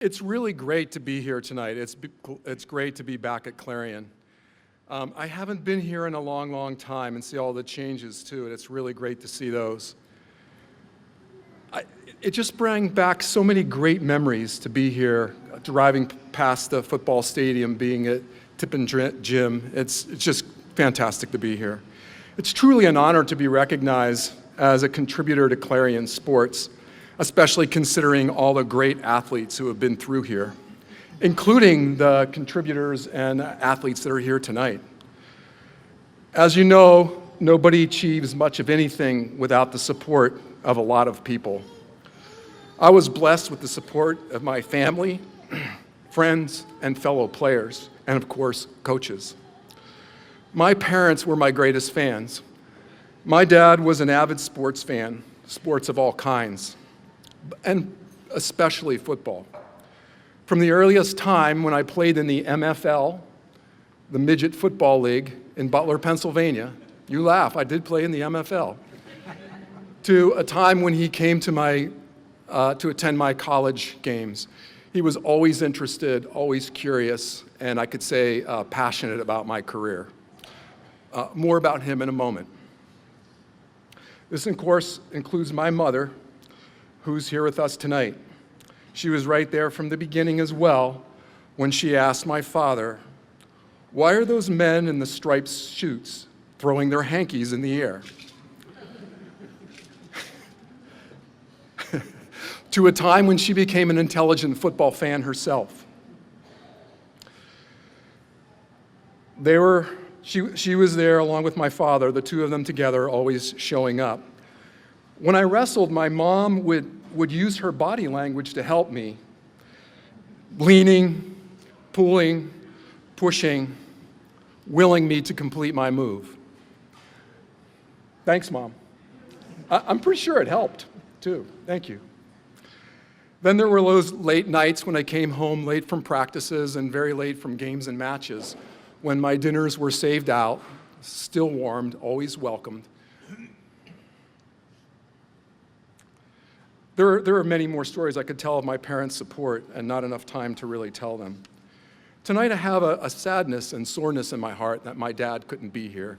It's really great to be here tonight. It's great to be back at Clarion. I haven't been here in a long, long time and see all the changes too, and it's really great to see those. It just brought back so many great memories to be here, driving past the football stadium, being at Tippin Gym. It's just fantastic to be here. It's truly an honor to be recognized as a contributor to Clarion sports, especially considering all the great athletes who have been through here, including the contributors and athletes that are here tonight. As you know, nobody achieves much of anything without the support of a lot of people. I was blessed with the support of my family, friends, and fellow players, and of course, coaches. My parents were my greatest fans. My dad was an avid sports fan, sports of all kinds, and especially football. From the earliest time when I played in the MFL, the Midget Football League in Butler, Pennsylvania, you laugh, I did play in the MFL, to a time when he came to attend my college games. He was always interested, always curious, and I could say passionate about my career. More about him in a moment. This, of course, includes my mother, who's here with us tonight. She was right there from the beginning as well when she asked my father, "Why are those men in the striped suits throwing their hankies in the air?" To a time when she became an intelligent football fan herself. She was there along with my father, the two of them together, always showing up. When I wrestled, my mom would use her body language to help me, leaning, pulling, pushing, willing me to complete my move. Thanks, Mom. I'm pretty sure it helped, too. Thank you. Then there were those late nights when I came home late from practices and very late from games and matches, when my dinners were saved out, still warmed, always welcomed. There are many more stories I could tell of my parents' support, and not enough time to really tell them. Tonight I have a sadness and soreness in my heart that my dad couldn't be here.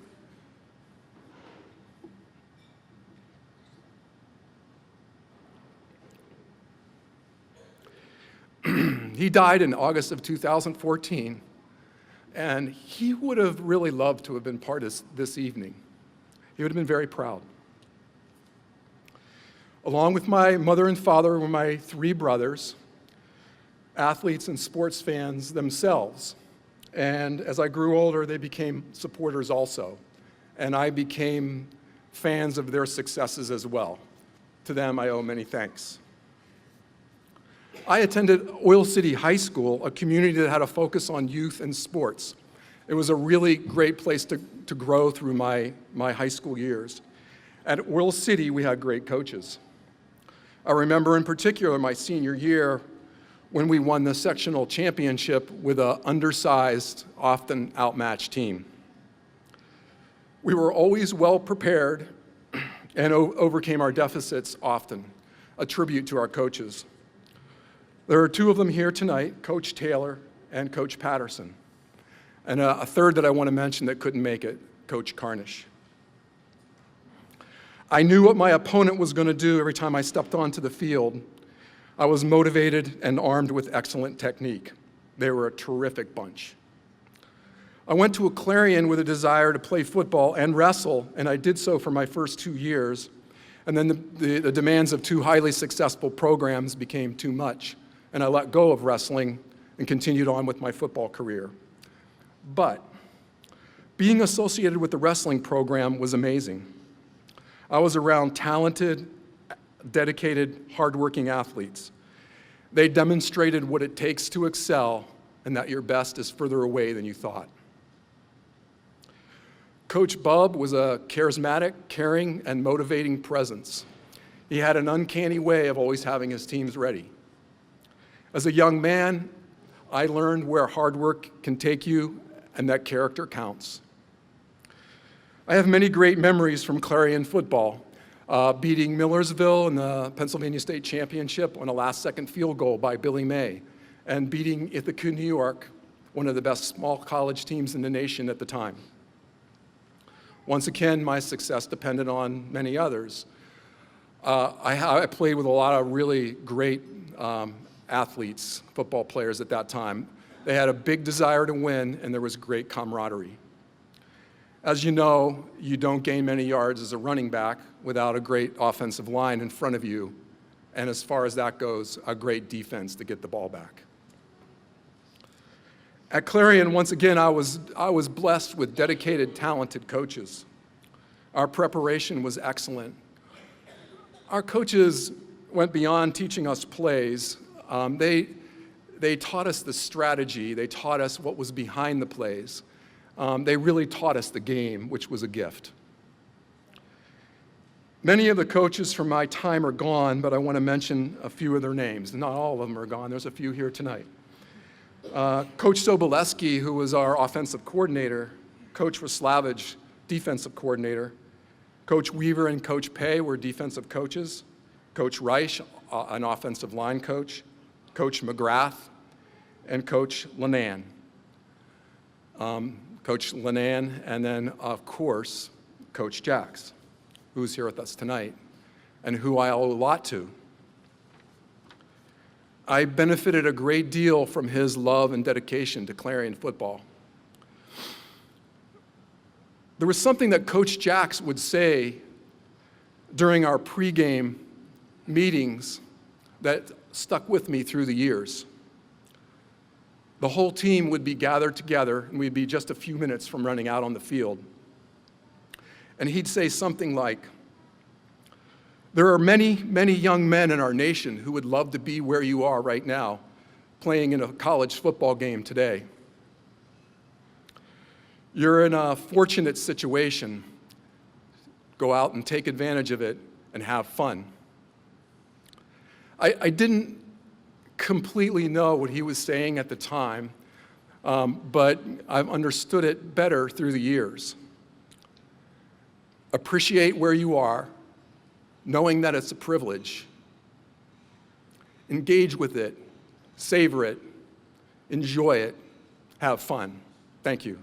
He died in August of 2014, and he would have really loved to have been part of this evening. He would have been very proud. Along with my mother and father were my three brothers, athletes and sports fans themselves. And as I grew older, they became supporters also. And I became fans of their successes as well. To them, I owe many thanks. I attended Oil City High School, a community that had a focus on youth and sports. It was a really great place to grow through my high school years. At Oil City, we had great coaches. I remember in particular my senior year when we won the sectional championship with an undersized, often outmatched team. We were always well prepared and overcame our deficits often, a tribute to our coaches. There are two of them here tonight, Coach Taylor and Coach Patterson. And a third that I want to mention that couldn't make it, Coach Carnish. I knew what my opponent was going to do every time I stepped onto the field. I was motivated and armed with excellent technique. They were a terrific bunch. I went to a Clarion with a desire to play football and wrestle, and I did so for my first 2 years. And then the demands of two highly successful programs became too much, and I let go of wrestling and continued on with my football career. But being associated with the wrestling program was amazing. I was around talented, dedicated, hardworking athletes. They demonstrated what it takes to excel and that your best is further away than you thought. Coach Bub was a charismatic, caring, and motivating presence. He had an uncanny way of always having his teams ready. As a young man, I learned where hard work can take you and that character counts. I have many great memories from Clarion football, beating Millersville in the Pennsylvania State Championship on a last-second field goal by Billy May, and beating Ithaca, New York, one of the best small college teams in the nation at the time. Once again, my success depended on many others. I played with a lot of really great athletes, football players at that time. They had a big desire to win, and there was great camaraderie. As you know, you don't gain many yards as a running back without a great offensive line in front of you, and as far as that goes, a great defense to get the ball back. At Clarion, once again, I was blessed with dedicated, talented coaches. Our preparation was excellent. Our coaches went beyond teaching us plays. They taught us the strategy. They taught us what was behind the plays. They really taught us the game, which was a gift. Many of the coaches from my time are gone, but I want to mention a few of their names. Not all of them are gone. There's a few here tonight. Coach Soboleski, who was our offensive coordinator, Coach Raslavage, defensive coordinator, Coach Weaver and Coach Pay were defensive coaches, Coach Reich, an offensive line coach, Coach McGrath, and Coach Lenan. Coach Lenan, and then, of course, Coach Jacks, who's here with us tonight, and who I owe a lot to. I benefited a great deal from his love and dedication to Clarion football. There was something that Coach Jacks would say during our pregame meetings that stuck with me through the years. The whole team would be gathered together, and we'd be just a few minutes from running out on the field. And he'd say something like, "There are many, many young men in our nation who would love to be where you are right now, playing in a college football game today. You're in a fortunate situation. Go out and take advantage of it and have fun." I didn't completely know what he was saying at the time, but I've understood it better through the years. Appreciate where you are, knowing that it's a privilege. Engage with it, savor it, enjoy it, have fun. Thank you.